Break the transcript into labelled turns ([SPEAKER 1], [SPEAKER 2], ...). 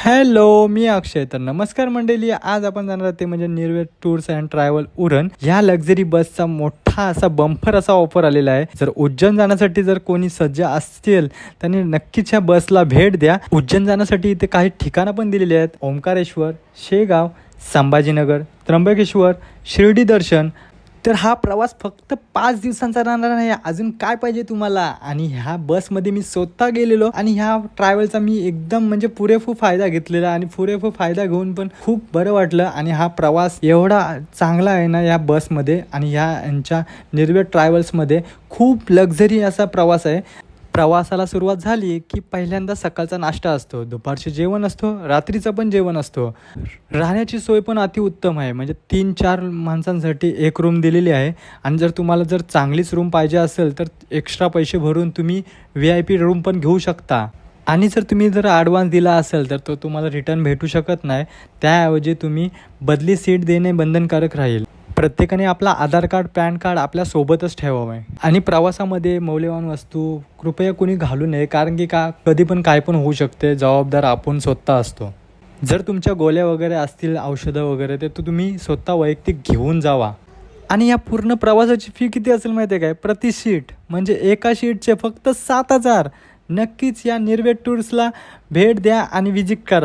[SPEAKER 1] Hello, मी अक्षय. तर नमस्कार मंडळी. आज आपण जाणार आहोत ते म्हणजे निर्वेद टूर्स अँड ट्रॅव्हल उरण या लक्झरी बसचा मोठा असा बंपर असा ऑफर आलेला आहे. जर उज्जैन जाण्यासाठी जर कोणी सज्ज असतील त्यांनी नक्कीच ह्या बसला भेट द्या. उज्जैन जाण्यासाठी इथे काही ठिकाणं पण दिलेली आहेत. ओंकारेश्वर, शेगाव, संभाजीनगर, त्र्यंबकेश्वर, शिर्डी दर्शन. तर हा प्रवास फक्त 5 दिवसांचा राहणार नाही. अजून काय पाहिजे तुम्हाला? आणि ह्या बसमध्ये मी स्वतः गेलेलो आणि ह्या ट्रॅव्हलचा मी एकदम म्हणजे पुरेपूर फायदा घेतलेला आणि पुरेपूर फायदा घेऊन पण खूप बरं वाटलं. आणि हा प्रवास एवढा चांगला आहे ना या बसमध्ये आणि यांच्या निर्वेद ट्रॅव्हल्समध्ये खूप लक्झरी असा प्रवास आहे. प्रवासाला सुरुवात झाली की पहिल्यांदा सकाळचा नाश्ता असतो, दुपारचे जेवण असतो, रात्रीचं पण जेवण असतो. राहण्याची सोय पण अतिउत्तम आहे. म्हणजे 3-4 माणसांसाठी एक रूम दिलेली आहे. आणि जर तुम्हाला जर चांगलीच रूम पाहिजे असेल तर एक्स्ट्रा पैसे भरून तुम्ही VIP रूम पण घेऊ शकता. आणि जर तुम्ही ॲडव्हान्स दिला असेल तर तो तुम्हाला रिटर्न भेटू शकत नाही. त्याऐवजी तुम्ही बदली सीट देणे बंधनकारक राहील. प्रत्येकाने आपला आधार कार्ड, पॅन कार्ड आपल्या सोबतच ठेवावे. आणि प्रवासामध्ये मौल्यवान वस्तू कृपया कोणी घालू नये, कारण की कधी पण काय पण होऊ शकते. जबाबदार आपण स्वतः असतो. जर तुमच्या गोळ्या वगैरे असतील, औषधं वगैरे, ते तुम्ही स्वतः वैयक्तिक घेऊन जावा. आणि या पूर्ण प्रवासाची फी किती असेल माहिती आहे काय? प्रति सीट म्हणजे एका सीटचे फक्त 7,000. नक्कीच या निर्वेद टूर्सला भेट द्या आणि विजिट करा.